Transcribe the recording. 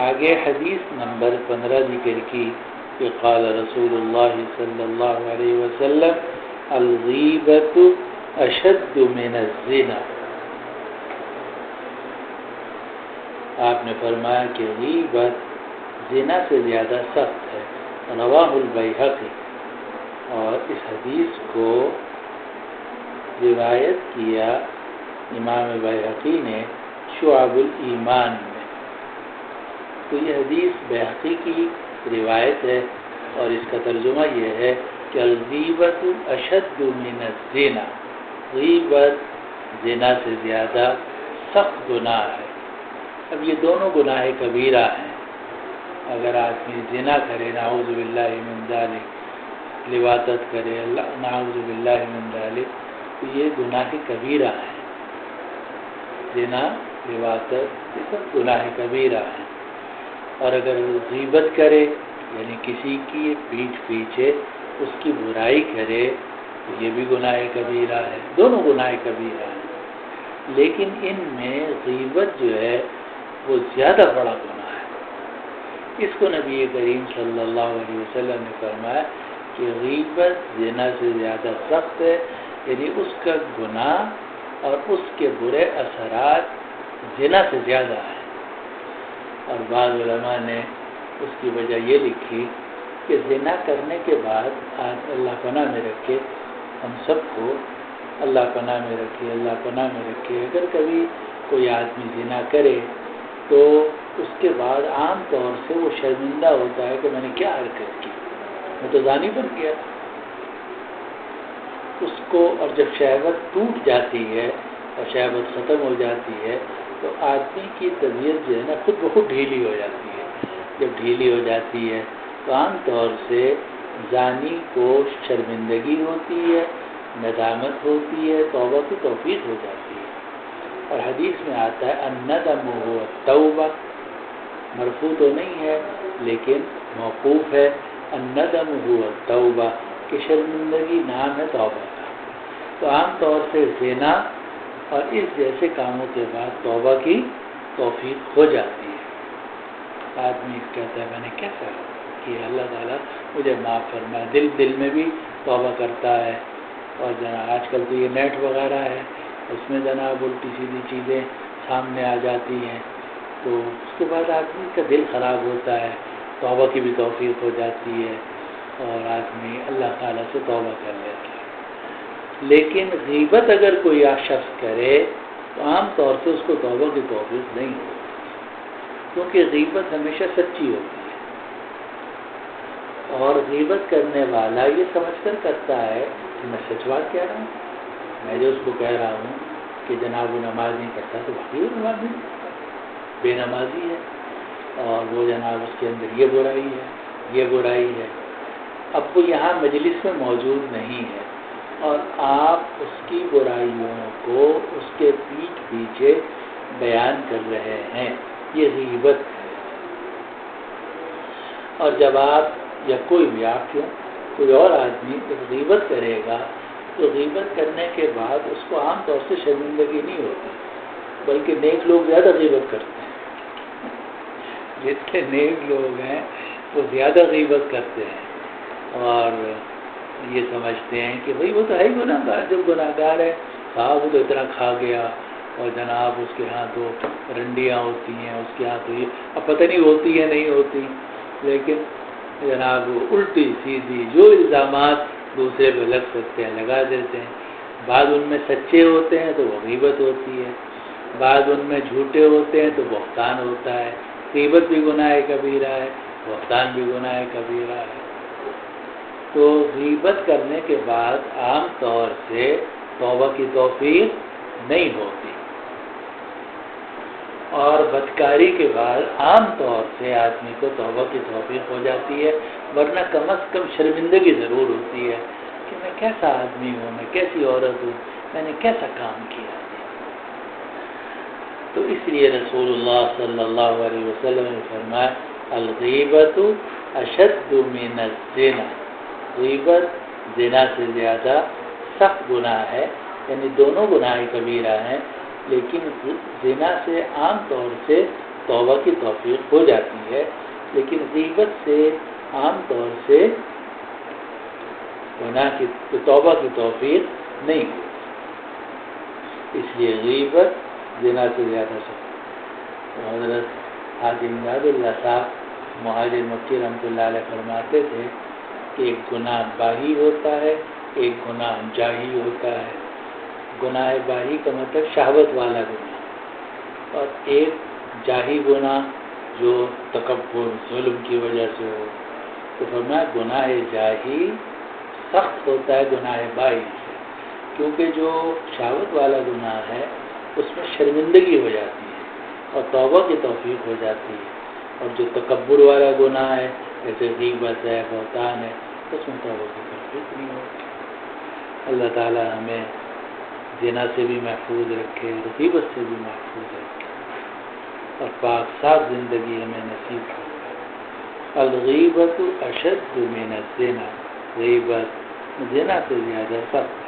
آگے حدیث نمبر 15 ذکر کی کہ قال رسول اللہ صلی اللہ علیہ وسلم الغیبۃ اشد من الزنا. آپ نے فرمایا کہ غیبت زنا سے زیادہ سخت ہے. رواہ البیہقی. اور اس حدیث کو روایت کیا امام بیہقی نے شعب الایمان میں. تو یہ حدیث بیہقی کی روایت ہے اور اس کا ترجمہ یہ ہے کہ الغیبۃ اشد من الزنا. غیبت زنا سے زیادہ سخت گناہ ہے. اب یہ دونوں گناہ کبیرہ ہیں. اگر آدمی زنا کرے نعوذ باللہ من ذالک، لواطت کرے نعوذ باللہ من ذالک، تو یہ گناہ کبیرہ ہیں. زنا، لواطت، یہ سب گناہ کبیرہ ہیں. اور اگر غیبت کرے یعنی کسی کی پیٹھ پیچھے اس کی برائی کرے تو یہ بھی گناہ کبیرہ ہے. دونوں گناہ کبیرہ ہیں، لیکن ان میں غیبت جو ہے وہ زیادہ بڑا گناہ ہے. اس کو نبی کریم صلی اللہ علیہ وسلم نے فرمایا کہ غیبت زنا سے زیادہ سخت ہے، یعنی اس کا گناہ اور اس کے برے اثرات زنا سے زیادہ ہیں. اور بعض علماء نے اس کی وجہ یہ لکھی کہ زنا کرنے کے بعد اللہ پناہ میں رکھے، ہم سب کو اللہ پناہ میں رکھے، اللہ پناہ میں رکھے. اگر کبھی کوئی آدمی زنا کرے تو اس کے بعد عام طور سے وہ شرمندہ ہوتا ہے کہ میں نے کیا حرکت کی، میں تو زانی بن گیا. اس کو اور جب شہوت ٹوٹ جاتی ہے اور شہوت ختم ہو جاتی ہے تو آدمی کی طبیعت جو ہے نا خود بخود ڈھیلی ہو جاتی ہے. جب ڈھیلی ہو جاتی ہے تو عام طور سے زانی کو شرمندگی ہوتی ہے، ندامت ہوتی ہے، توبہ کی توفیق ہو جاتی ہے. اور حدیث میں آتا ہے الندم هو التوبہ. مرفوع تو نہیں ہے لیکن موقوف ہے. الندم هو التوبہ کہ شرمندگی نام ہے توبہ کا. تو عام طور سے زنا اور اس جیسے کاموں کے بعد توبہ کی توفیق ہو جاتی ہے. آدمی کہتا ہے میں نے کیسا کیا، اللہ تعالیٰ مجھے معاف فرمائے. دل میں بھی توبہ کرتا ہے. اور جناب آج کل تو یہ نیٹ وغیرہ ہے، اس میں جناب الٹی سیدھی چیزیں سامنے آ جاتی ہیں، تو اس کے بعد آدمی کا دل خراب ہوتا ہے. توبہ کی بھی توفیق ہو جاتی ہے اور آدمی اللہ تعالیٰ سے توبہ کر لیتا ہے. لیکن غیبت اگر کوئی شخص کرے تو عام طور سے اس کو توبہ کی توفیق نہیں ہوتی، کیونکہ غیبت ہمیشہ سچی ہوتی ہے. اور غیبت کرنے والا یہ سمجھ کر کرتا ہے کہ میں سچ بات کہہ رہا ہوں. میں جو اس کو کہہ رہا ہوں کہ جناب وہ نماز نہیں کرتا تو باقی وہ نماز نہیں کرتا، بے نمازی ہے، اور وہ جناب اس کے اندر یہ برائی ہے، یہ برائی ہے. اب وہ یہاں مجلس میں موجود نہیں ہے اور آپ اس کی برائیوں کو اس کے پیٹھ پیچھے بیان کر رہے ہیں، یہ غیبت ہے. اور جب آپ یا کوئی بھی آپ کیوں کوئی اور آدمی جب غیبت کرے گا تو غیبت کرنے کے بعد اس کو عام طور سے شرمندگی نہیں ہوتی، بلکہ نیک لوگ زیادہ غیبت کرتے ہیں. جتنے نیک لوگ ہیں وہ زیادہ غیبت کرتے ہیں اور یہ سمجھتے ہیں کہ بھئی وہ تو ہے ہی گناہ گار. جب گناہ گار ہے وہ تو اتنا کھا گیا اور جناب اس کے ہاں تو رنڈیاں ہوتی ہیں، اس کے ہاں تو یہ اب پتہ نہیں ہوتی ہے نہیں ہوتی، لیکن جناب الٹی سیدھی جو الزامات دوسرے پہ لگ سکتے ہیں لگا دیتے ہیں. بعض ان میں سچے ہوتے ہیں تو وہ غیبت ہوتی ہے، بعض ان میں جھوٹے ہوتے ہیں تو بہتان ہوتا ہے. غیبت بھی گناہ کبیرہ ہے، بہتان بھی گناہ کبیرہ ہے. تو غیبت کرنے کے بعد عام طور سے توبہ کی توفیق نہیں ہوتی، اور بدکاری کے بعد عام طور سے آدمی کو توبہ کی توفیق ہو جاتی ہے، ورنہ کم از کم شرمندگی ضرور ہوتی ہے کہ میں کیسا آدمی ہوں، میں کیسی عورت ہوں، میں نے کیسا کام کیا. تو اس لیے رسول اللہ صلی اللہ علیہ وسلم نے فرمایا الغیبۃ اشد من الزنا. غیبت زنا سے زیادہ سخت گناہ ہے، یعنی دونوں گناہ کبیرہ ہیں، لیکن زنا سے عام طور سے توبہ کی توفیق ہو جاتی ہے، لیکن غیبت سے عام طور سے گناہ کی توبہ کی توفیق نہیں ہوتی، اس لیے غیبت زنا سے زیادہ سخت۔ حضرت حاجی امداد اللہ صاحب مہاجر مکی رحمۃ اللہ علیہ فرماتے تھے کہ ایک گناہ باہی ہوتا ہے، ایک گناہ جاہی ہوتا ہے۔ گناہ باہی کا مطلب شہوت والا گناہ، اور ایک جاہی گناہ جو تکبر ظلم کی وجہ سے ہو۔ تو فرمایا گناہ جاہی سخت ہوتا ہے گناہ باہی سے، کیونکہ جو شہوت والا گناہ ہے اس میں شرمندگی ہو جاتی ہے اور توبہ کی توفیق ہو جاتی ہے، اور جو تکبر والا گناہ ہے جیسے غیبت ہے، بہتان ہے، اس میں توبہ کی توفیق نہیں ہوتی۔ اللہ تعالی ہمیں زنا سے بھی محفوظ رکھے، غیبت سے بھی محفوظ رکھے، اور پاک صاف زندگی ہمیں نصیب کرے۔ الغیبت اشد من الزنا، غیبت زنا سے زیادہ سخت ہے۔